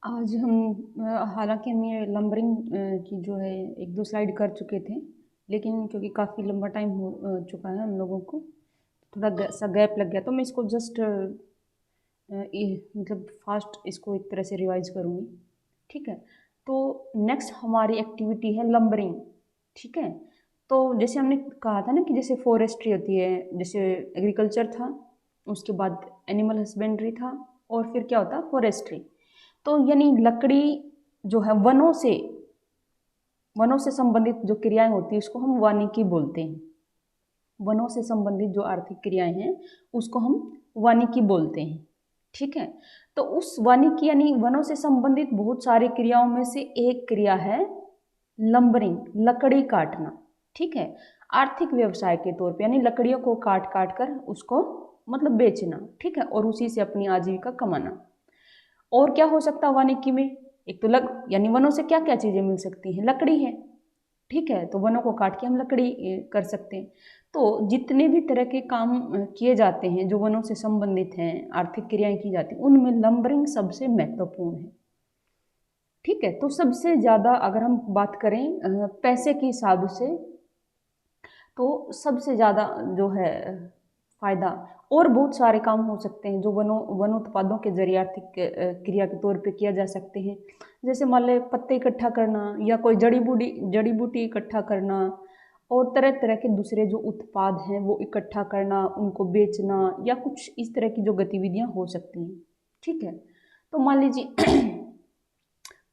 आज हम हालांकि हम ये लंबरिंग की जो है एक दो स्लाइड कर चुके थे, लेकिन क्योंकि काफ़ी लंबा टाइम हो चुका है हम लोगों को, थोड़ा सा गैप लग गया, तो मैं इसको जस्ट मतलब फास्ट इसको एक तरह से रिवाइज करूँगी। ठीक है, तो नेक्स्ट हमारी एक्टिविटी है लंबरिंग। ठीक है, तो जैसे हमने कहा था ना कि जैसे फॉरेस्ट्री होती है, जैसे एग्रीकल्चर था, उसके बाद एनिमल हस्बेंड्री था, और फिर क्या होता है फॉरेस्ट्री। तो यानी लकड़ी जो है वनों से संबंधित जो क्रियाएं होती है उसको हम वानिकी बोलते हैं। वनों से संबंधित जो आर्थिक क्रियाएं हैं उसको हम वानिकी बोलते हैं। ठीक है, तो उस वानिकी यानी वनों से संबंधित बहुत सारी क्रियाओं में से एक क्रिया है लंबरिंग, लकड़ी काटना। ठीक है, आर्थिक व्यवसाय के तौर पे यानी लकड़ियों को काट काट कर उसको मतलब बेचना। ठीक है, और उसी से अपनी आजीविका कमाना। और क्या हो सकता है वानिकी में, एक तो यानी वनों से क्या क्या चीजें मिल सकती हैं, लकड़ी है। ठीक है, तो वनों को काट के हम लकड़ी कर सकते हैं। तो जितने भी तरह के काम किए जाते हैं जो वनों से संबंधित हैं, आर्थिक क्रियाएं की जाती हैं, उनमें लंबरिंग सबसे महत्वपूर्ण है। ठीक है, तो सबसे ज्यादा अगर हम बात करें पैसे के हिसाब से, तो सबसे ज़्यादा जो है फायदा, और बहुत सारे काम हो सकते हैं जो वन उत्पादों के जरिए आर्थिक क्रिया के तौर पे किया जा सकते हैं। जैसे मान लें पत्ते इकट्ठा करना, या कोई जड़ी बूटी इकट्ठा करना, और तरह तरह के दूसरे जो उत्पाद हैं वो इकट्ठा करना, उनको बेचना, या कुछ इस तरह की जो गतिविधियां हो सकती हैं। ठीक है, तो मान लीजिए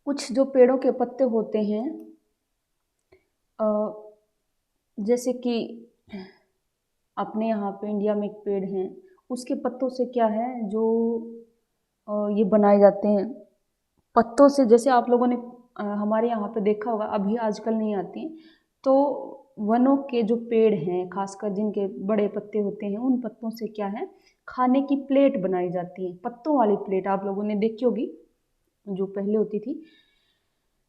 कुछ जो पेड़ों के पत्ते होते हैं, अ, जैसे कि अपने यहाँ पे इंडिया में एक पेड़ है, उसके पत्तों से क्या है जो ये बनाए जाते हैं पत्तों से। जैसे आप लोगों ने हमारे यहाँ पे देखा होगा, अभी आजकल नहीं आती, तो वनों के जो पेड़ हैं खासकर जिनके बड़े पत्ते होते हैं, उन पत्तों से क्या है खाने की प्लेट बनाई जाती है। पत्तों वाली प्लेट आप लोगों ने देखी होगी जो पहले होती थी।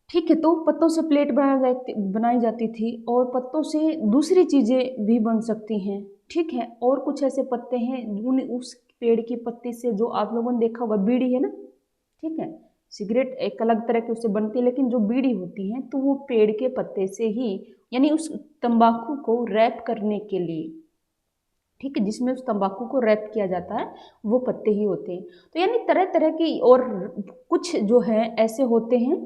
ठीक है, तो पत्तों से प्लेट बनाई जाती थी, और पत्तों से दूसरी चीज़ें भी बन सकती हैं। ठीक है, और कुछ ऐसे पत्ते हैं उस पेड़ की पत्ती से, जो आप लोगों ने देखा होगा बीड़ी है ना। ठीक है, सिगरेट एक अलग तरह की उससे बनती है, लेकिन जो बीड़ी होती है तो वो पेड़ के पत्ते से ही, यानी उस तंबाकू को रैप करने के लिए, ठीक है, जिसमें उस तंबाकू को रैप किया जाता है वो पत्ते ही होते हैं। तो यानी तरह तरह की, और कुछ जो है ऐसे होते हैं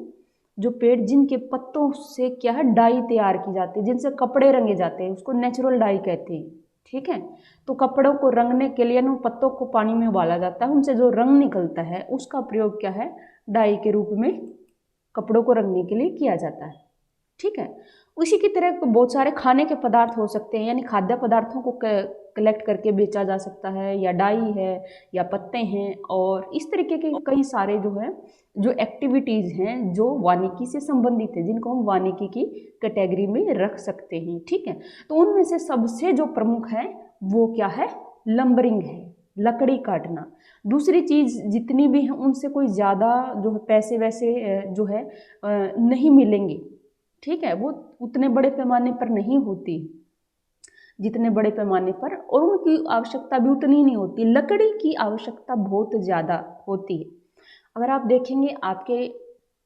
जो पेड़ जिनके पत्तों से क्या है डाई तैयार की जाती है, जिनसे कपड़े रंगे जाते हैं, उसको नेचुरल डाई कहते हैं। ठीक है, तो कपड़ों को रंगने के लिए उन पत्तों को पानी में उबाला जाता है, उनसे जो रंग निकलता है उसका प्रयोग क्या है डाई के रूप में कपड़ों को रंगने के लिए किया जाता है। ठीक है, उसी की तरह बहुत सारे खाने के पदार्थ हो सकते हैं, यानी खाद्य पदार्थों को कलेक्ट करके बेचा जा सकता है, या डाई है, या पत्ते हैं, और इस तरीके के कई सारे जो है जो एक्टिविटीज़ हैं जो वानिकी से संबंधित है, जिनको हम वानिकी की कैटेगरी में रख सकते हैं। ठीक है, तो उनमें से सबसे जो प्रमुख है वो क्या है लंबरिंग है, लकड़ी काटना। दूसरी चीज़ जितनी भी है उनसे कोई ज़्यादा जो है पैसे वैसे जो है नहीं मिलेंगे। ठीक है, वो उतने बड़े पैमाने पर नहीं होती जितने बड़े पैमाने पर, और उनकी आवश्यकता भी उतनी नहीं होती। लकड़ी की आवश्यकता बहुत ज़्यादा होती है। अगर आप देखेंगे आपके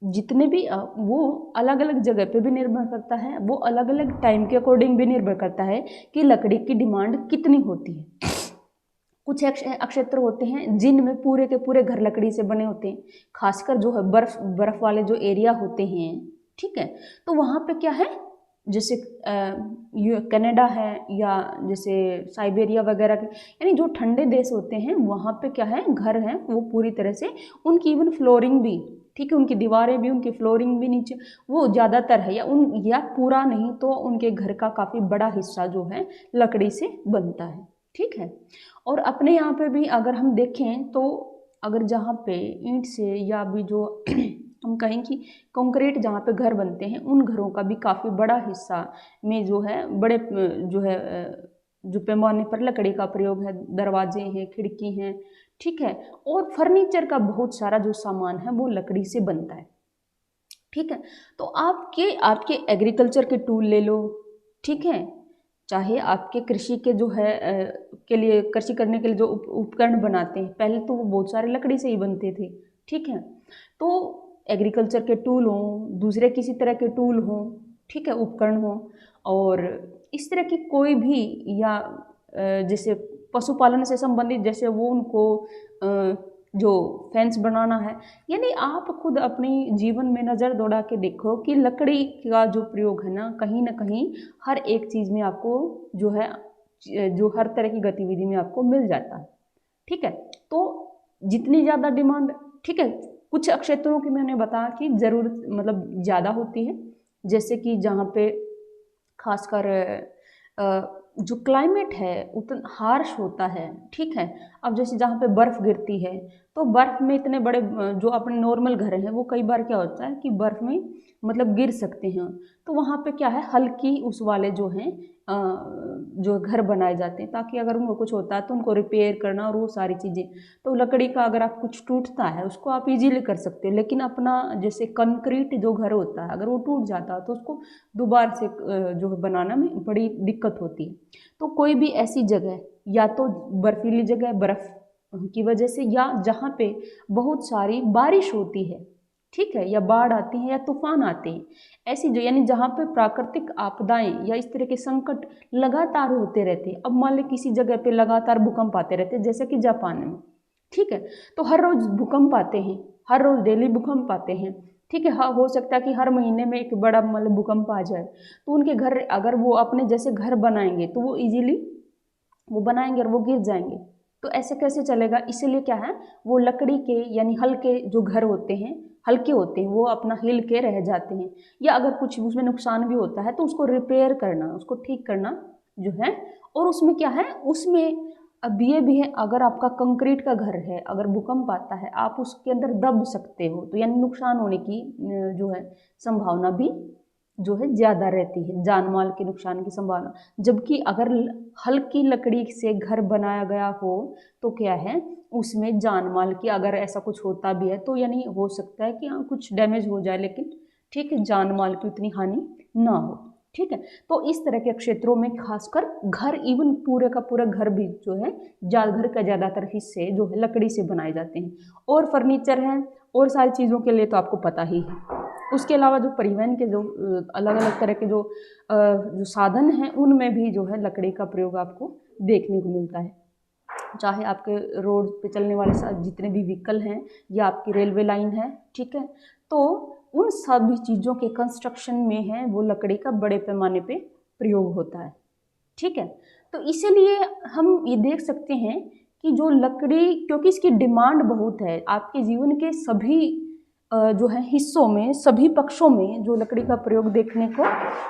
जितने भी वो अलग अलग जगह पे भी निर्भर करता है, वो अलग अलग टाइम के अकॉर्डिंग भी निर्भर करता है कि लकड़ी की डिमांड कितनी होती है। कुछ क्षेत्र होते हैं जिनमें पूरे के पूरे घर लकड़ी से बने होते हैं, खासकर जो है बर्फ बर्फ वाले जो एरिया होते हैं। ठीक है, तो वहाँ पे क्या है, जैसे कनाडा है, या जैसे साइबेरिया वगैरह के, यानी जो ठंडे देश होते हैं वहाँ पे क्या है घर हैं वो पूरी तरह से, उनकी इवन फ्लोरिंग भी, ठीक है, उनकी दीवारें भी, उनकी फ्लोरिंग भी नीचे वो ज़्यादातर है, या पूरा नहीं तो उनके घर का काफ़ी बड़ा हिस्सा जो है लकड़ी से बनता है। ठीक है, और अपने यहाँ पे भी अगर हम देखें तो, अगर जहाँ पे ईंट से, या भी जो हम कहें कि कंक्रीट जहाँ पे घर बनते हैं, उन घरों का भी काफ़ी बड़ा हिस्सा में जो है बड़े जो है जो पैमाने पर लकड़ी का प्रयोग है, दरवाजे हैं, खिड़की हैं। ठीक है, और फर्नीचर का बहुत सारा जो सामान है वो लकड़ी से बनता है। ठीक है, तो आपके आपके एग्रीकल्चर के टूल ले लो। ठीक है, चाहे आपके कृषि के जो है के लिए कृषि करने के लिए जो उपकरण बनाते हैं, पहले तो वो बहुत सारे लकड़ी से ही बनते थे। ठीक है। तो एग्रीकल्चर के टूल हों, दूसरे किसी तरह के टूल हों, ठीक है, उपकरण हों, और इस तरह की कोई भी, या जैसे पशुपालन से संबंधित, जैसे वो उनको जो फेंस बनाना है, यानी आप खुद अपनी जीवन में नज़र दौड़ा के देखो कि लकड़ी का जो प्रयोग है ना कहीं हर एक चीज़ में आपको जो है, जो हर तरह की गतिविधि में आपको मिल जाता है, ठीक है। तो जितनी ज़्यादा डिमांड, ठीक है, कुछ क्षेत्रों की मैंने बताया कि ज़रूरत मतलब ज़्यादा होती है, जैसे कि जहाँ पे खासकर जो क्लाइमेट है उतना हार्श होता है, ठीक है। अब जैसे जहाँ पे बर्फ़ गिरती है, तो बर्फ़ में इतने बड़े जो अपने नॉर्मल घर हैं वो कई बार क्या होता है कि बर्फ़ में मतलब गिर सकते हैं, तो वहाँ पे क्या है, हल्की उस वाले जो हैं जो घर बनाए जाते हैं, ताकि अगर उनको कुछ होता है तो उनको रिपेयर करना और वो सारी चीज़ें। तो लकड़ी का अगर आप कुछ टूटता है उसको आप इजीली कर सकते हो, लेकिन अपना जैसे कंक्रीट जो घर होता है अगर वो टूट जाता है तो उसको दोबारा से जो है बनाना में बड़ी दिक्कत होती है। तो कोई भी ऐसी जगह, या तो बर्फीली जगह बर्फ़ की वजह से, या जहाँ पे बहुत सारी बारिश होती है, ठीक है, या बाढ़ आती है या तूफान आते हैं, ऐसी जो यानी जहाँ पे प्राकृतिक आपदाएं या इस तरह के संकट लगातार होते रहते हैं। अब मान लें किसी जगह पे लगातार भूकंप आते रहते हैं, जैसे कि जापान में, ठीक है, तो हर रोज भूकंप आते हैं, हर रोज डेली भूकंप आते हैं, ठीक है। हाँ, हो सकता है कि हर महीने में एक बड़ा मतलब भूकंप आ जाए, तो उनके घर अगर वो अपने जैसे घर बनाएंगे तो वो इजीली वो बनाएंगे और वो गिर जाएंगे, तो ऐसे कैसे चलेगा। इसीलिए क्या है, वो लकड़ी के यानी हल्के जो घर होते हैं, हल्के होते हैं, वो अपना हिल के रह जाते हैं, या अगर कुछ उसमें नुकसान भी होता है तो उसको रिपेयर करना, उसको ठीक करना जो है। और उसमें क्या है, उसमें अब ये भी है, अगर आपका कंक्रीट का घर है, अगर भूकंप आता है आप उसके अंदर दब सकते हो, तो यानी नुकसान होने की जो है संभावना भी जो है ज़्यादा रहती है, जान माल के नुकसान की संभावना। जबकि अगर हल्की लकड़ी से घर बनाया गया हो तो क्या है, उसमें जान माल की अगर ऐसा कुछ होता भी है तो यानी हो सकता है कि हाँ कुछ डैमेज हो जाए, लेकिन ठीक है जान माल की उतनी हानि ना हो, ठीक है। तो इस तरह के क्षेत्रों में खासकर घर, इवन पूरे का पूरा घर भी जो है, घर का ज़्यादातर हिस्से जो है लकड़ी से बनाए जाते हैं। और फर्नीचर हैं और सारी चीज़ों के लिए तो आपको पता ही है। उसके अलावा जो परिवहन के जो अलग अलग तरह के जो साधन हैं उनमें भी जो है लकड़ी का प्रयोग आपको देखने को मिलता है, चाहे आपके रोड पे चलने वाले जितने भी व्हीकल हैं, या आपकी रेलवे लाइन है, ठीक है। तो उन सभी चीज़ों के कंस्ट्रक्शन में है वो लकड़ी का बड़े पैमाने पे प्रयोग होता है, ठीक है। तो इसीलिए हम ये देख सकते हैं कि जो लकड़ी, क्योंकि इसकी डिमांड बहुत है, आपके जीवन के सभी जो है हिस्सों में, सभी पक्षों में जो लकड़ी का प्रयोग देखने को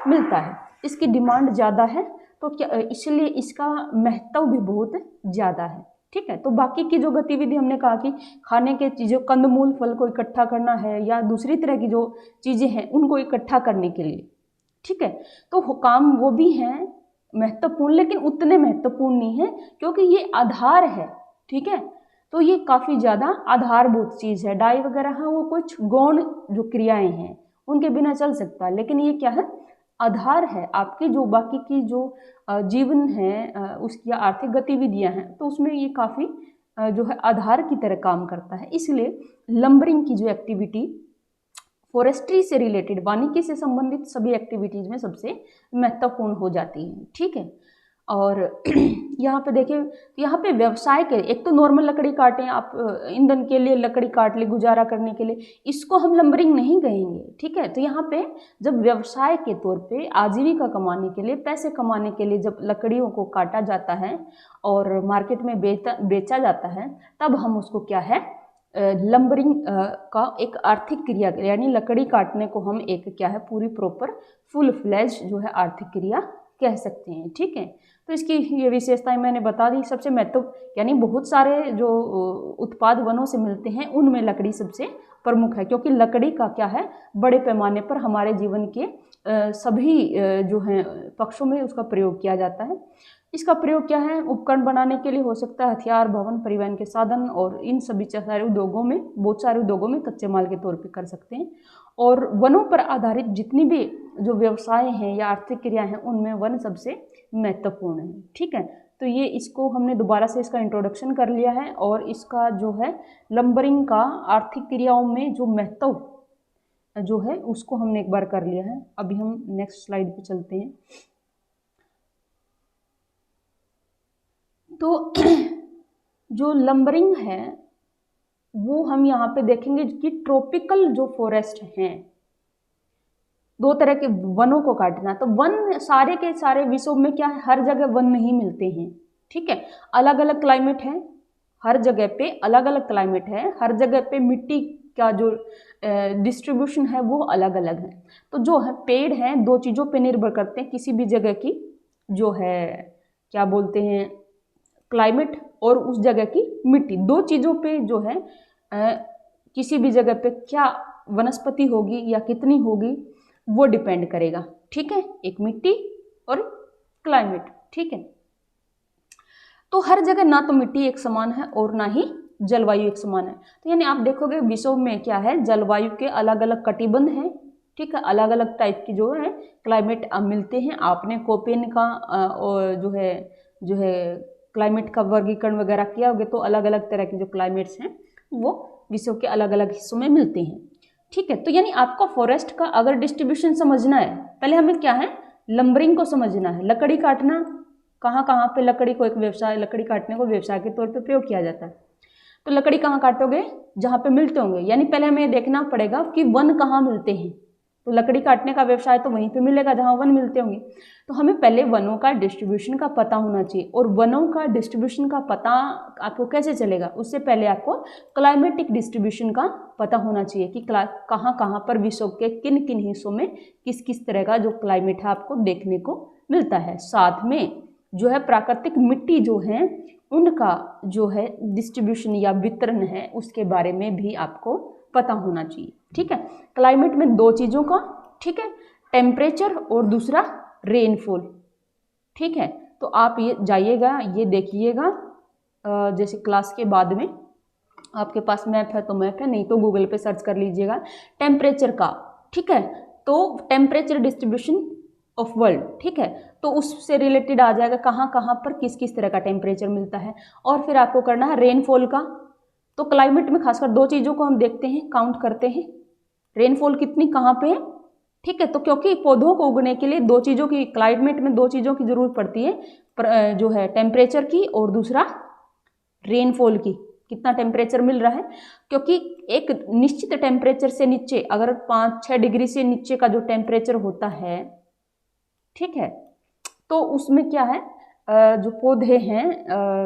मिलता है, इसकी डिमांड ज़्यादा है, तो क्या इसलिए इसका महत्व भी बहुत ज़्यादा है, ठीक है। तो बाकी की जो गतिविधि हमने कहा कि खाने के चीज़ों, कंदमूल फल को इकट्ठा करना है, या दूसरी तरह की जो चीज़ें हैं उनको इकट्ठा करने के लिए, ठीक है, तो काम वो भी हैं महत्वपूर्ण, लेकिन उतने महत्वपूर्ण नहीं है, क्योंकि ये आधार है, ठीक है। तो ये काफ़ी ज़्यादा आधारभूत चीज़ है। डाई वगैरह है वो कुछ गौण जो क्रियाएं हैं उनके बिना चल सकता है, लेकिन ये क्या है, आधार है। आपकी जो बाकी की जो जीवन है उसकी आर्थिक गतिविधियां हैं, तो उसमें ये काफ़ी जो है आधार की तरह काम करता है। इसलिए लंबरिंग की जो एक्टिविटी फॉरेस्ट्री से रिलेटेड, वानिकी से संबंधित सभी एक्टिविटीज में सबसे महत्वपूर्ण हो जाती है, ठीक है। और यहाँ पे देखिए, यहाँ पे व्यवसाय के, एक तो नॉर्मल लकड़ी काटें आप, ईंधन के लिए लकड़ी काट ली गुजारा करने के लिए, इसको हम लंबरिंग नहीं कहेंगे, ठीक है। तो यहाँ पे जब व्यवसाय के तौर पे आजीविका कमाने के लिए, पैसे कमाने के लिए जब लकड़ियों को काटा जाता है और मार्केट में बेचा जाता है, तब हम उसको क्या है, लंबरिंग का एक आर्थिक क्रिया, यानी लकड़ी काटने को हम एक क्या है, पूरी प्रॉपर फुल फ्लेज जो है आर्थिक क्रिया कह सकते हैं, ठीक है। तो इसकी ये विशेषताएं मैंने बता दी। सबसे महत्व, यानी बहुत सारे जो उत्पाद वनों से मिलते हैं उनमें लकड़ी सबसे प्रमुख है, क्योंकि लकड़ी का क्या है, बड़े पैमाने पर हमारे जीवन के सभी जो हैं पक्षों में उसका प्रयोग किया जाता है। इसका प्रयोग क्या है, उपकरण बनाने के लिए हो सकता है, हथियार, भवन, परिवहन के साधन, और इन सभी सारे उद्योगों में, बहुत सारे उद्योगों में कच्चे माल के तौर पे कर सकते हैं। और वनों पर आधारित जितनी भी जो व्यवसाय हैं या आर्थिक क्रिया हैं उनमें वन सबसे महत्वपूर्ण है, ठीक है। तो ये इसको हमने दोबारा से इसका इंट्रोडक्शन कर लिया है, और इसका जो है लंबरिंग का आर्थिक क्रियाओं में जो महत्व जो है उसको हमने एक बार कर लिया है। अभी हम नेक्स्ट स्लाइड पे चलते हैं। तो जो लंबरिंग है वो हम यहाँ पे देखेंगे कि ट्रॉपिकल जो फॉरेस्ट हैं, दो तरह के वनों को काटना। तो वन सारे के सारे विश्व में क्या है, हर जगह वन नहीं मिलते हैं, ठीक है, अलग अलग क्लाइमेट है, हर जगह पे अलग अलग क्लाइमेट है, हर जगह पे मिट्टी का जो डिस्ट्रीब्यूशन है वो अलग अलग है। तो जो है पेड़ हैं दो चीज़ों पे निर्भर करते हैं, किसी भी जगह की जो है क्या बोलते हैं क्लाइमेट और उस जगह की मिट्टी, दो चीज़ों पे जो है किसी भी जगह पे क्या वनस्पति होगी या कितनी होगी वो डिपेंड करेगा, ठीक है, एक मिट्टी और क्लाइमेट, ठीक है। तो हर जगह ना तो मिट्टी एक समान है और ना ही जलवायु एक समान है। तो यानी आप देखोगे विश्व में क्या है, जलवायु के अलग अलग कटिबंध हैं, ठीक है, अलग अलग टाइप की जो है क्लाइमेट मिलते हैं। आपने कोपेन का जो है क्लाइमेट का वर्गीकरण वगैरह किया होगा, तो अलग अलग तरह के जो क्लाइमेट्स हैं वो विश्व के अलग अलग हिस्सों में मिलते हैं, ठीक है। तो यानी आपको फॉरेस्ट का अगर डिस्ट्रीब्यूशन समझना है, पहले हमें क्या है लंबरिंग को समझना है, लकड़ी काटना, कहाँ कहाँ पे लकड़ी को एक व्यवसाय, लकड़ी काटने को व्यवसाय के तौर पे प्रयोग किया जाता है। तो लकड़ी कहाँ काटोगे, जहाँ पे मिलते होंगे, यानी पहले हमें ये देखना पड़ेगा कि वन कहाँ मिलते हैं। तो लकड़ी काटने का व्यवसाय तो वहीं पे मिलेगा जहाँ वन मिलते होंगे। तो हमें पहले वनों का डिस्ट्रीब्यूशन का पता होना चाहिए, और वनों का डिस्ट्रीब्यूशन का पता आपको कैसे चलेगा, उससे पहले आपको क्लाइमेटिक डिस्ट्रीब्यूशन का पता होना चाहिए कि कहाँ कहाँ पर विश्व के किन किन हिस्सों में किस किस तरह का जो क्लाइमेट है आपको देखने को मिलता है। साथ में जो है प्राकृतिक मिट्टी जो है उनका जो है डिस्ट्रीब्यूशन या वितरण है उसके बारे में भी आपको पता होना चाहिए, ठीक है। क्लाइमेट में दो चीज़ों का, ठीक है, टेम्परेचर और दूसरा रेनफॉल, ठीक है। तो आप ये जाइएगा, ये देखिएगा, जैसे क्लास के बाद में आपके पास मैप है तो मैप है, नहीं तो गूगल पे सर्च कर लीजिएगा टेम्परेचर का, ठीक है। तो टेम्परेचर डिस्ट्रीब्यूशन ऑफ वर्ल्ड, ठीक है, तो उससे रिलेटेड आ जाएगा कहाँ कहाँ पर किस किस तरह का टेम्परेचर मिलता है। और फिर आपको करना है रेनफॉल का। तो क्लाइमेट में खासकर दो चीज़ों को हम देखते हैं, काउंट करते हैं, रेनफॉल कितनी कहाँ पे है, ठीक है। तो क्योंकि पौधों को उगने के लिए दो चीज़ों की, क्लाइमेट में दो चीज़ों की ज़रूरत पड़ती है, जो है टेम्परेचर की और दूसरा रेनफॉल की, कितना टेम्परेचर मिल रहा है। क्योंकि एक निश्चित टेम्परेचर से नीचे, अगर 5-6 डिग्री से नीचे का जो टेम्परेचर होता है, ठीक है, तो उसमें क्या है, जो पौधे हैं,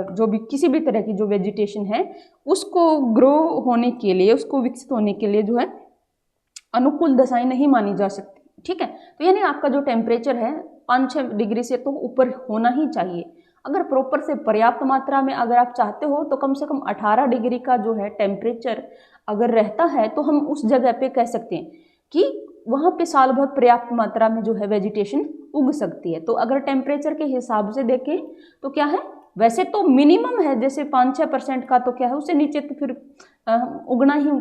जो भी किसी भी तरह की जो वेजिटेशन है उसको ग्रो होने के लिए, उसको विकसित होने के लिए जो है अनुकूल दशाएं नहीं मानी जा सकती, ठीक है। तो यानी आपका जो टेम्परेचर है 5-6 डिग्री से तो ऊपर होना ही चाहिए। अगर प्रॉपर से पर्याप्त मात्रा में अगर आप चाहते हो तो कम से कम 18 डिग्री का जो है टेम्परेचर अगर रहता है तो हम उस जगह पे कह सकते हैं कि वहाँ पे साल भर पर्याप्त मात्रा में जो है वेजिटेशन उग सकती है। तो अगर टेम्परेचर के हिसाब से देखें तो क्या है, वैसे तो मिनिमम है जैसे 5-6% का, तो क्या है उससे नीचे तो फिर उगना ही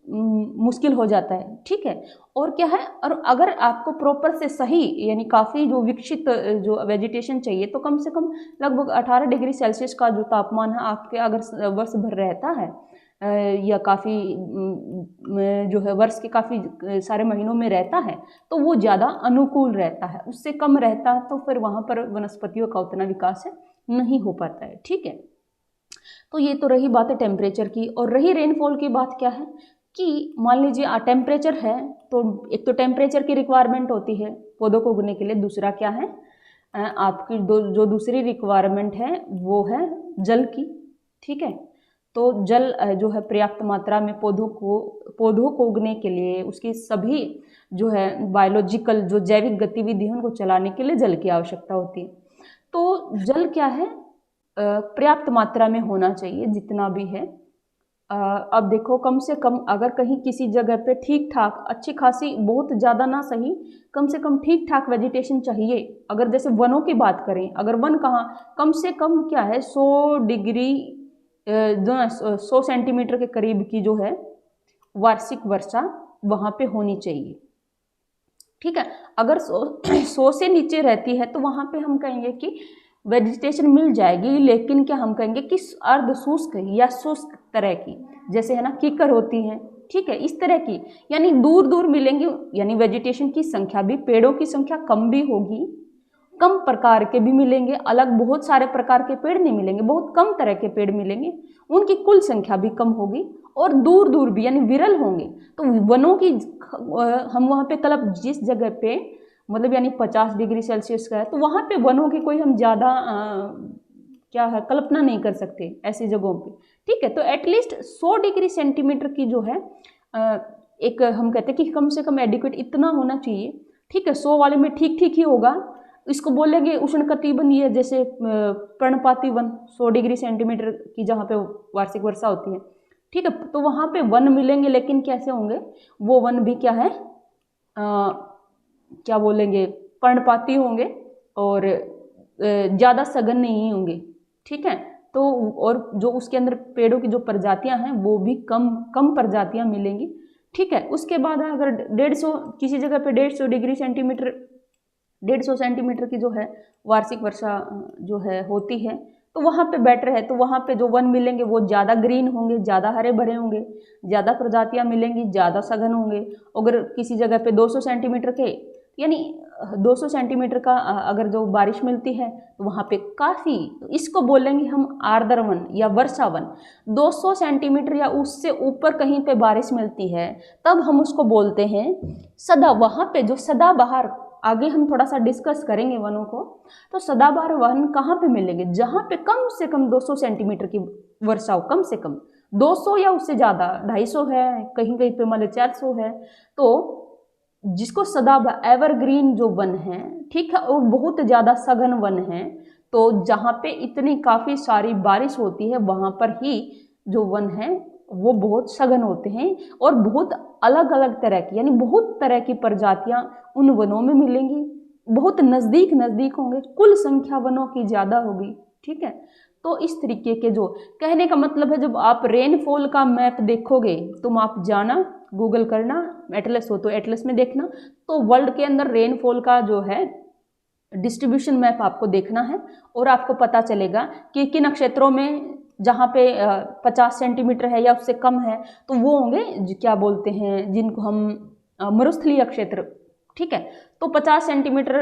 मुश्किल हो जाता है, ठीक है। और क्या है, और अगर आपको प्रॉपर से सही यानी काफ़ी जो विकसित जो वेजिटेशन चाहिए तो कम से कम लगभग 18 डिग्री सेल्सियस का जो तापमान है आपके अगर वर्ष भर रहता है, या काफ़ी जो है वर्ष के काफ़ी सारे महीनों में रहता है, तो वो ज़्यादा अनुकूल रहता है। उससे कम रहता है तो फिर वहाँ पर वनस्पतियों का उतना विकास नहीं हो पाता है, ठीक है। तो ये तो रही बात है टेम्परेचर की। और रही रेनफॉल की बात, क्या है कि मान लीजिए टेम्परेचर है तो एक तो टेम्परेचर की रिक्वायरमेंट होती है पौधों को उगने के लिए, दूसरा क्या है आपकी जो दूसरी रिक्वायरमेंट है वो है जल की, ठीक है। तो जल जो है पर्याप्त मात्रा में पौधों को उगने के लिए, उसकी सभी जो है बायोलॉजिकल जो जैविक गतिविधि है उनको चलाने के लिए जल की आवश्यकता होती है। तो जल क्या है पर्याप्त मात्रा में होना चाहिए जितना भी है। अब देखो कम से कम अगर कहीं किसी जगह पे ठीक ठाक अच्छी खासी, बहुत ज़्यादा ना सही, कम से कम ठीक ठाक वेजिटेशन चाहिए। अगर जैसे वनों की बात करें, अगर वन कहाँ कम से कम क्या है 100 डिग्री 100 सेंटीमीटर के करीब की जो है वार्षिक वर्षा वहाँ पे होनी चाहिए, ठीक है। अगर 100 से नीचे रहती है तो वहाँ पे हम कहेंगे कि वेजिटेशन मिल जाएगी, लेकिन क्या हम कहेंगे कि अर्ध शुष्क या शुष्क तरह की, जैसे है ना कीकर होती है, ठीक है, इस तरह की, यानी दूर दूर मिलेंगे, यानी वेजिटेशन की संख्या भी, पेड़ों की संख्या कम भी होगी, कम प्रकार के भी मिलेंगे, अलग बहुत सारे प्रकार के पेड़ नहीं मिलेंगे, बहुत कम तरह के पेड़ मिलेंगे, उनकी कुल संख्या भी कम होगी, और दूर दूर भी यानी विरल होंगे। तो वनों की हम वहाँ पे कल्प जिस जगह पे मतलब यानी 50 डिग्री सेल्सियस का है, तो वहाँ पे वनों की कोई हम ज़्यादा क्या है कल्पना नहीं कर सकते ऐसी जगहों पे, ठीक है। तो एटलीस्ट 100 डिग्री सेंटीमीटर की जो है एक हम कहते हैं कि कम से कम एडिक्वेट इतना होना चाहिए, ठीक है। 100 वाले में ठीक ठीक ही होगा, इसको बोलेंगे उष्णकटिबंधीय, जैसे पर्णपाती वन 100 डिग्री सेंटीमीटर की जहाँ पे वार्षिक वर्षा होती है, ठीक है। तो वहाँ पे वन मिलेंगे, लेकिन कैसे होंगे वो वन भी, क्या है क्या बोलेंगे, पर्णपाती होंगे, और ज़्यादा सघन नहीं होंगे, ठीक है। तो और जो उसके अंदर पेड़ों की जो प्रजातियां हैं वो भी कम कम प्रजातियां मिलेंगी, ठीक है। उसके बाद अगर 150 किसी जगह पे 150 डिग्री सेंटीमीटर 150 सेंटीमीटर की जो है वार्षिक वर्षा जो है होती है, तो वहाँ पे बेटर है, तो वहाँ पे जो वन मिलेंगे वो ज़्यादा ग्रीन होंगे, ज़्यादा हरे भरे होंगे, ज़्यादा प्रजातियाँ मिलेंगी, ज़्यादा सघन होंगे। अगर किसी जगह पे 200 सेंटीमीटर के यानी 200 सेंटीमीटर का अगर जो बारिश मिलती है, तो वहाँ पे काफ़ी, तो इसको बोलेंगे हम आर्द्र वन या वर्षा वन। 200 सेंटीमीटर या उससे ऊपर कहीं पे बारिश मिलती है, तब हम उसको बोलते हैं सदा, वहाँ पे जो सदाबहार, आगे हम थोड़ा सा डिस्कस करेंगे वनों को। तो सदाबहार वन कहाँ पे मिलेंगे, जहाँ पे कम से कम 200 सेंटीमीटर की वर्षा हो, कम से कम 200 या उससे ज़्यादा, 250 है, कहीं कहीं पे मान लो 400 है, तो जिसको सदा एवरग्रीन जो वन है, ठीक है, और बहुत ज़्यादा सघन वन है, तो जहाँ पे इतनी काफ़ी सारी बारिश होती है वहाँ पर ही जो वन है वो बहुत सघन होते हैं, और बहुत अलग अलग तरह की यानी बहुत तरह की प्रजातियां उन वनों में मिलेंगी, बहुत नज़दीक नज़दीक होंगे, कुल संख्या वनों की ज़्यादा होगी, ठीक है। तो इस तरीके के जो कहने का मतलब है, जब आप रेनफॉल का मैप देखोगे, तुम आप जाना गूगल करना, एटलस हो तो एटलस में देखना, तो वर्ल्ड के अंदर रेनफॉल का जो है डिस्ट्रीब्यूशन मैप आपको देखना है, और आपको पता चलेगा कि किन क्षेत्रों में जहाँ पे 50 सेंटीमीटर है या उससे कम है, तो वो होंगे क्या बोलते हैं जिनको हम मरुस्थलीय क्षेत्र, ठीक है। तो 50 सेंटीमीटर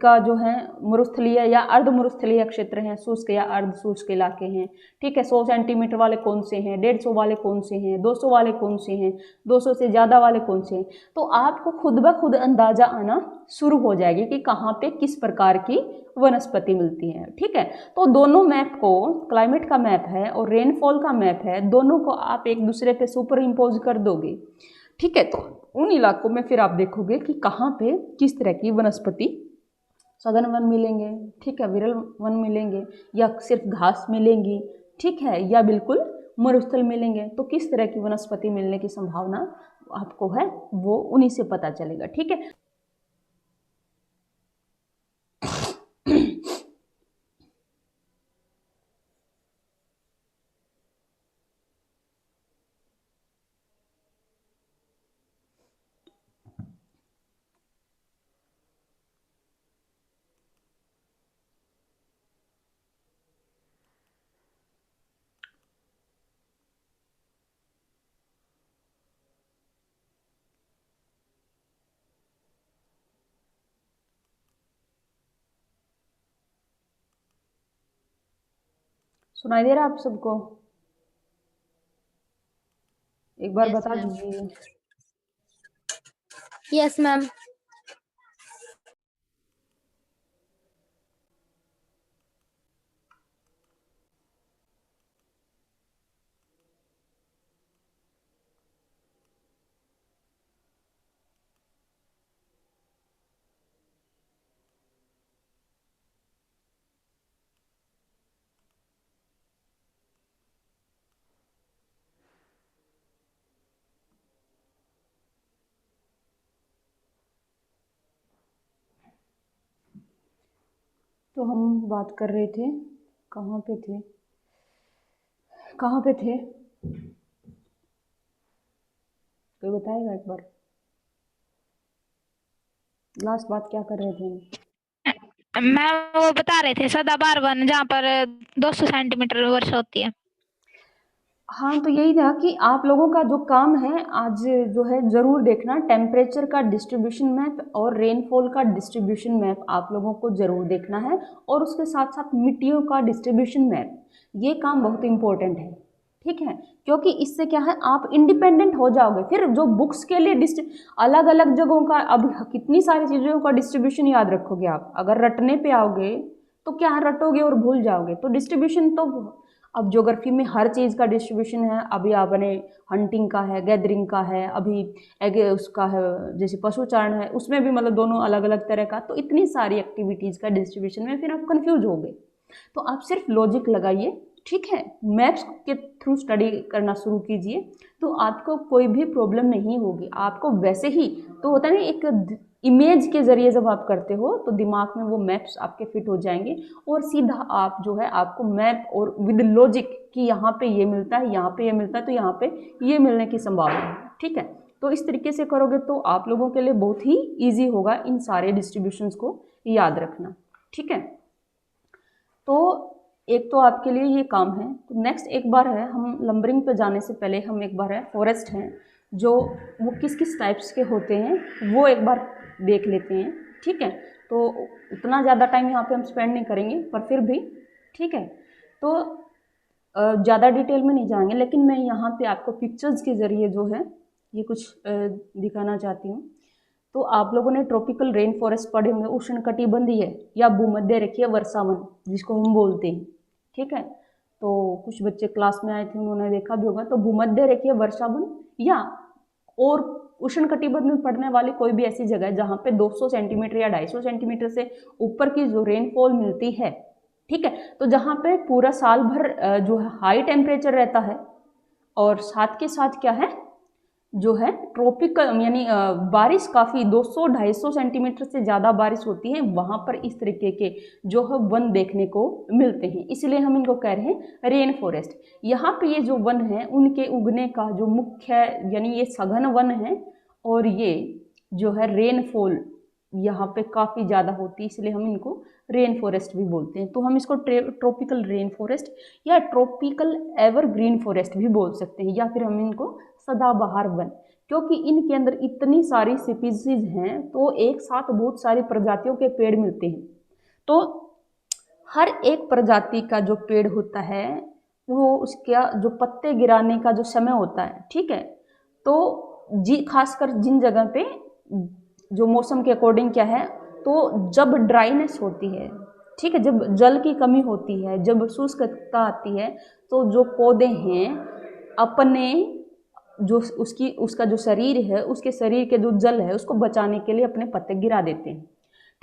का जो है मरुस्थलीय या अर्ध मरुस्थलीय क्षेत्र हैं, शुष्क या अर्ध शुष्क इलाके हैं, ठीक है। 100 सेंटीमीटर वाले कौन से हैं, 150 वाले कौन से हैं, 200 वाले कौन से हैं, 200 से ज़्यादा वाले कौन से हैं, तो आपको खुद ब खुद अंदाजा आना शुरू हो जाएगी कि कहाँ पे किस प्रकार की वनस्पति मिलती है, ठीक है। तो दोनों मैप को, क्लाइमेट का मैप है और रेनफॉल का मैप है, दोनों को आप एक दूसरे पे सुपर इम्पोज कर दोगे, ठीक है। तो उन इलाकों में फिर आप देखोगे कि कहाँ पे किस तरह की वनस्पति, सघन वन मिलेंगे, ठीक है, विरल वन मिलेंगे, या सिर्फ घास मिलेंगी, ठीक है, या बिल्कुल मरुस्थल मिलेंगे, तो किस तरह की वनस्पति मिलने की संभावना आपको है वो उन्हीं से पता चलेगा, ठीक है। सुनाई दे रहा है आप सबको? एक बार यस बता मैम। दीजिए। Yes ma'am. तो हम बात कर रहे थे, कहाँ पे थे, कहाँ पे थे, कोई बताएगा एक बार, लास्ट बात क्या कर रहे थे? मैम वो बता रहे थे सदाबहार वन जहाँ पर 200 सेंटीमीटर वर्षा होती है। हाँ, तो यही था कि आप लोगों का जो काम है आज जो है ज़रूर देखना, टेम्परेचर का डिस्ट्रीब्यूशन मैप और रेनफॉल का डिस्ट्रीब्यूशन मैप आप लोगों को ज़रूर देखना है, और उसके साथ साथ मिट्टियों का डिस्ट्रीब्यूशन मैप। ये काम बहुत इंपॉर्टेंट है, ठीक है, क्योंकि इससे क्या है, आप इंडिपेंडेंट हो जाओगे। फिर जो बुक्स के लिए अलग अलग जगहों का, अब कितनी सारी चीज़ों का डिस्ट्रीब्यूशन याद रखोगे आप? अगर रटने पे आओगे तो क्या रटोगे और भूल जाओगे। तो डिस्ट्रीब्यूशन तो, अब ज्योग्राफी में हर चीज़ का डिस्ट्रीब्यूशन है। अभी आपने हंटिंग का है, गैदरिंग का है, अभी उसका है जैसे पशुचारण है, उसमें भी मतलब दोनों अलग अलग तरह का। तो इतनी सारी एक्टिविटीज़ का डिस्ट्रीब्यूशन में फिर आप कंफ्यूज हो गए। तो आप सिर्फ लॉजिक लगाइए, ठीक है, मैप्स के थ्रू स्टडी करना शुरू कीजिए, तो आपको कोई भी प्रॉब्लम नहीं होगी। आपको वैसे ही तो होता है ना, एक इमेज के ज़रिए जब आप करते हो तो दिमाग में वो मैप्स आपके फिट हो जाएंगे, और सीधा आप जो है, आपको मैप और विद लॉजिक कि यहाँ पे ये मिलता है, यहाँ पे ये मिलता है, तो यहाँ पे ये मिलने की संभावना है, ठीक है। तो इस तरीके से करोगे तो आप लोगों के लिए बहुत ही ईजी होगा इन सारे डिस्ट्रीब्यूशंस को याद रखना, ठीक है। तो एक तो आपके लिए ये काम है। तो नेक्स्ट एक बार है, हम लंबरिंग पे जाने से पहले हम एक बार है फॉरेस्ट हैं जो, वो किस किस टाइप्स के होते हैं वो एक बार देख लेते हैं, ठीक है। तो उतना ज़्यादा टाइम यहाँ पे हम स्पेंड नहीं करेंगे, पर फिर भी ठीक है। तो ज़्यादा डिटेल में नहीं जाएंगे, लेकिन मैं यहाँ पे आपको पिक्चर्स के ज़रिए जो है ये कुछ दिखाना चाहती हूँ। तो आप लोगों ने ट्रॉपिकल रेन फॉरेस्ट पढ़े होंगे, उष्णकटिबंधीय या भूमध्य रेखीय वर्षावन जिसको हम बोलते हैं, ठीक है। तो कुछ बच्चे क्लास में आए थे, उन्होंने देखा भी होगा। तो भूमध्य रेखीय वर्षावन या और उष्णकटिबंध में पड़ने वाली कोई भी ऐसी जगह है जहाँ पे 200 सेंटीमीटर या 250 सेंटीमीटर से ऊपर की जो रेनफॉल मिलती है, ठीक है। तो जहाँ पे पूरा साल भर जो है हाई टेम्परेचर रहता है, और साथ के साथ क्या है जो है ट्रॉपिकल, यानी बारिश काफ़ी 200-250 सेंटीमीटर से ज़्यादा बारिश होती है, वहाँ पर इस तरीके के जो है वन देखने को मिलते हैं। इसलिए हम इनको कह रहे हैं रेन फॉरेस्ट। यहाँ पे ये जो वन है उनके उगने का जो मुख्य, यानी ये सघन वन है, और ये जो है रेनफॉल यहाँ पे काफ़ी ज़्यादा होती है, इसलिए हम इनको रेन फॉरेस्ट भी बोलते हैं। तो हम इसको ट्रॉपिकल रेन फॉरेस्ट या ट्रॉपिकल एवरग्रीन फॉरेस्ट भी बोल सकते हैं, या फिर हम इनको सदाबहार वन, क्योंकि इनके अंदर इतनी सारी स्पीसीज हैं, तो एक साथ बहुत सारी प्रजातियों के पेड़ मिलते हैं। तो हर एक प्रजाति का जो पेड़ होता है, वो उसका जो पत्ते गिराने का जो समय होता है, ठीक है, तो जी खासकर जिन जगह पे जो मौसम के अकॉर्डिंग क्या है, तो जब ड्राइनेस होती है, ठीक है, जब जल की कमी होती है, जब शुष्कता आती है, तो जो पौधे हैं अपने जो उसका जो शरीर है, उसके शरीर के जो जल है उसको बचाने के लिए अपने पत्ते गिरा देते हैं,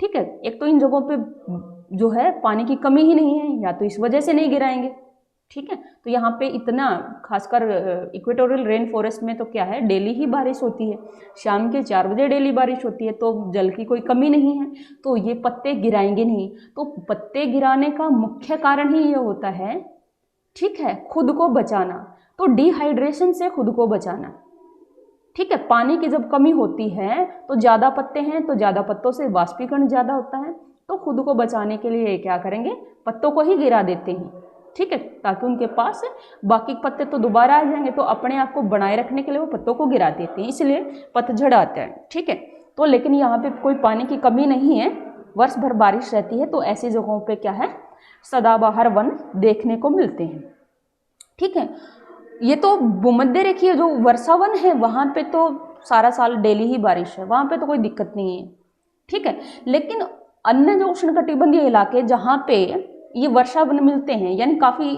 ठीक है। एक तो इन जगहों पे जो है पानी की कमी ही नहीं है, या तो इस वजह से नहीं गिराएंगे, ठीक है। तो यहाँ पे इतना खासकर इक्वेटोरियल रेन फॉरेस्ट में तो क्या है, डेली ही बारिश होती है, शाम के 4 बजे डेली बारिश होती है, तो जल की कोई कमी नहीं है, तो ये पत्ते गिराएंगे नहीं। तो पत्ते गिराने का मुख्य कारण ही ये होता है, ठीक है, खुद को बचाना। तो डिहाइड्रेशन से खुद को बचाना, ठीक है। पानी की जब कमी होती है तो ज़्यादा पत्ते हैं, तो ज़्यादा पत्तों से वाष्पीकरण ज़्यादा होता है, तो खुद को बचाने के लिए क्या करेंगे, पत्तों को ही गिरा देते हैं, ठीक है, ताकि उनके पास बाकी पत्ते तो दोबारा आ जाएंगे। तो अपने आप को बनाए रखने के लिए वो पत्तों को गिरा देते हैं, इसलिए पतझड़ आता है, ठीक है। तो लेकिन यहाँ पे कोई पानी की कमी नहीं है, वर्ष भर बारिश रहती है, तो ऐसी जगहों पे क्या है, सदाबहार वन देखने को मिलते हैं, ठीक है। ये तो भूमध्य रेखीय जो वर्षावन है वहाँ पे तो सारा साल डेली ही बारिश है, वहाँ पे तो कोई दिक्कत नहीं है, ठीक है। लेकिन अन्य जो उष्णकटिबंधीय इलाके जहाँ पे ये वर्षावन मिलते हैं, यानी काफ़ी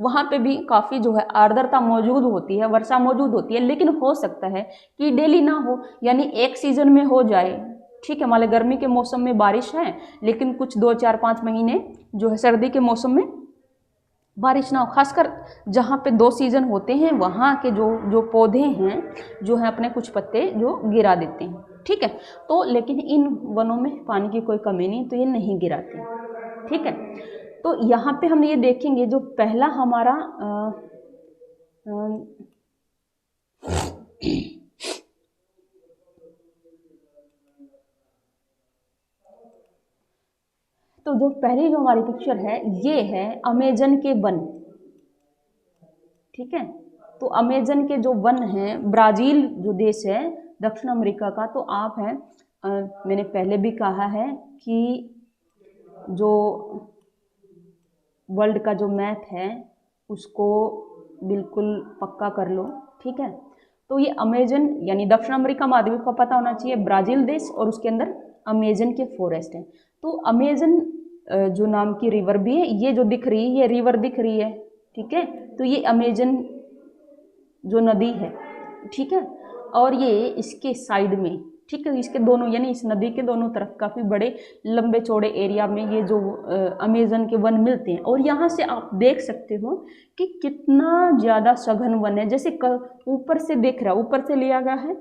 वहाँ पे भी काफ़ी जो है आर्द्रता मौजूद होती है, वर्षा मौजूद होती है, लेकिन हो सकता है कि डेली ना हो, यानी एक सीजन में हो जाए, ठीक है। मान लो गर्मी के मौसम में बारिश है, लेकिन कुछ 2 4 5 महीने जो है सर्दी के मौसम में बारिश ना हो। खासकर जहाँ पे 2 सीज़न होते हैं, वहाँ के जो जो पौधे हैं जो हैं अपने कुछ पत्ते जो गिरा देते हैं, ठीक है। तो लेकिन इन वनों में पानी की कोई कमी नहीं, तो ये नहीं गिराते, ठीक है। तो यहाँ पे हम ये देखेंगे जो पहला हमारा तो जो पहली जो हमारी पिक्चर है ये है अमेजन के वन, ठीक है। तो अमेजन के जो वन हैं, ब्राज़ील जो देश है दक्षिण अमेरिका का, तो आप हैं मैंने पहले भी कहा है कि जो वर्ल्ड का जो मैप है उसको बिल्कुल पक्का कर लो, ठीक है। तो ये अमेजन यानी दक्षिण अमेरिका महाद्वीप का पता होना चाहिए, ब्राज़ील देश, और उसके अंदर अमेजन के फॉरेस्ट हैं। तो अमेजन जो नाम की रिवर भी है, ये जो दिख रही है ये रिवर दिख रही है, ठीक है। तो ये अमेजन जो नदी है, ठीक है, और ये इसके साइड में, ठीक है, इसके दोनों यानी इस नदी के दोनों तरफ काफ़ी बड़े लंबे चौड़े एरिया में ये जो अमेजन के वन मिलते हैं। और यहाँ से आप देख सकते हो कि कितना ज़्यादा सघन वन है, जैसे ऊपर से देख रहा है, ऊपर से लिया गया है,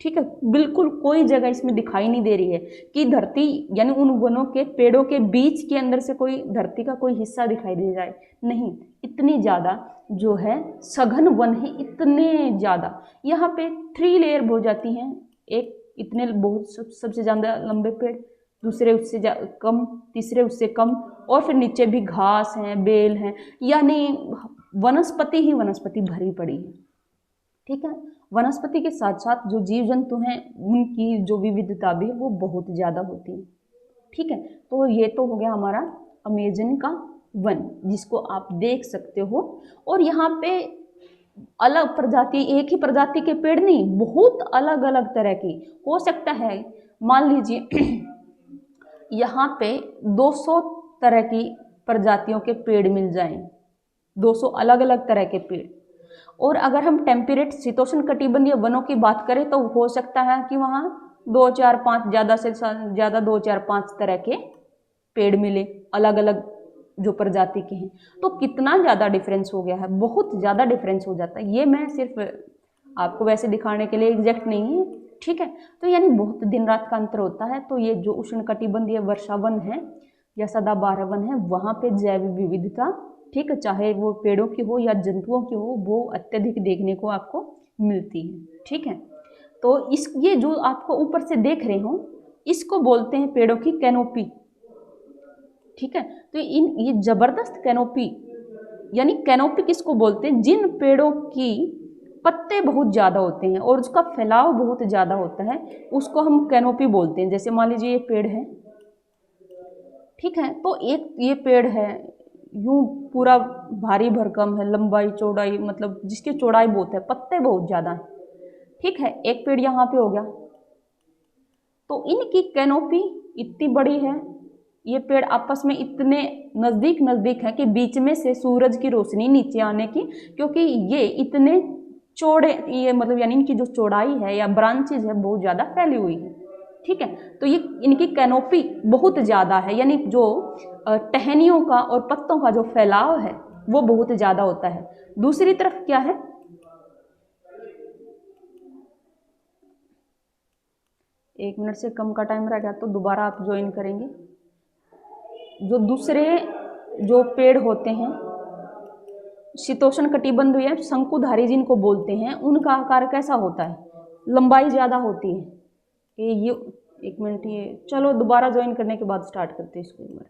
ठीक है। बिल्कुल कोई जगह इसमें दिखाई नहीं दे रही है कि धरती यानी उन वनों के पेड़ों के बीच के अंदर से कोई धरती का कोई हिस्सा दिखाई दे जाए, नहीं, इतनी ज़्यादा जो है सघन वन है, इतने ज़्यादा। यहाँ पे 3 लेयर हो जाती हैं, एक इतने बहुत सबसे ज़्यादा लंबे पेड़, दूसरे उससे कम, तीसरे उससे कम, और फिर नीचे भी घास हैं, बेल हैं, यानी वनस्पति ही वनस्पति भरी पड़ी है, ठीक है। वनस्पति के साथ साथ जो जीव जंतु हैं उनकी जो विविधता भी है वो बहुत ज़्यादा होती है, ठीक है। तो ये तो हो गया हमारा अमेजन का वन जिसको आप देख सकते हो। और यहाँ पे अलग प्रजाति, एक ही प्रजाति के पेड़ नहीं, बहुत अलग अलग तरह की हो सकता है। मान लीजिए यहाँ पे 200 तरह की प्रजातियों के पेड़ मिल जाएं, 200 अलग अलग तरह के पेड़। और अगर हम टेम्परेट शीतोष्ण कटिबंधीय वनों की बात करें तो हो सकता है कि वहाँ 2, 4, 5 ज़्यादा से ज़्यादा 2, 4, 5 तरह के पेड़ मिले अलग अलग जो प्रजाति के हैं। तो कितना ज़्यादा डिफरेंस हो गया है, बहुत ज़्यादा डिफरेंस हो जाता है। ये मैं सिर्फ आपको वैसे दिखाने के लिए एग्जैक्ट नहीं है, ठीक है। तो यानी बहुत दिन रात का अंतर होता है। तो ये जो उष्ण कटिबंधीय वर्षा वन है या सदाबहार वन है, वहाँ पे जैव विविधता, ठीक है, चाहे वो पेड़ों की हो या जंतुओं की हो, वो अत्यधिक देखने को आपको मिलती है, ठीक है। तो ये जो आपको ऊपर से देख रहे हो इसको बोलते हैं पेड़ों की कैनोपी, ठीक है। तो ये जबरदस्त कैनोपी, यानी कैनोपी किसको बोलते हैं, जिन पेड़ों की पत्ते बहुत ज़्यादा होते हैं और उसका फैलाव बहुत ज़्यादा होता है उसको हम कैनोपी बोलते हैं। जैसे मान लीजिए ये पेड़ है, ठीक है, तो एक ये पेड़ है यूं पूरा भारी भरकम है, लंबाई चौड़ाई मतलब जिसकी चौड़ाई बहुत है, पत्ते बहुत ज़्यादा हैं, ठीक है। एक पेड़ यहाँ पे हो गया, तो इनकी कैनोपी इतनी बड़ी है, ये पेड़ आपस में इतने नज़दीक नज़दीक है कि बीच में से सूरज की रोशनी नीचे आने की, क्योंकि ये इतने चौड़े, ये मतलब यानी इनकी जो चौड़ाई है या ब्रांचेज है बहुत ज़्यादा फैली हुई है, ठीक है। तो ये इनकी कैनोपी बहुत ज़्यादा है, यानी जो टहनियों का और पत्तों का जो फैलाव है वो बहुत ज़्यादा होता है। दूसरी तरफ क्या है, एक मिनट से कम का टाइम रह गया तो दोबारा आप ज्वाइन करेंगे। जो दूसरे जो पेड़ होते हैं शीतोष्ण कटिबंध या शंकुधारी जिनको बोलते हैं, उनका आकार कैसा होता है, लंबाई ज़्यादा होती है। ये एक मिनट, ये चलो दोबारा ज्वाइन करने के बाद स्टार्ट करते हैं इसको एक बार।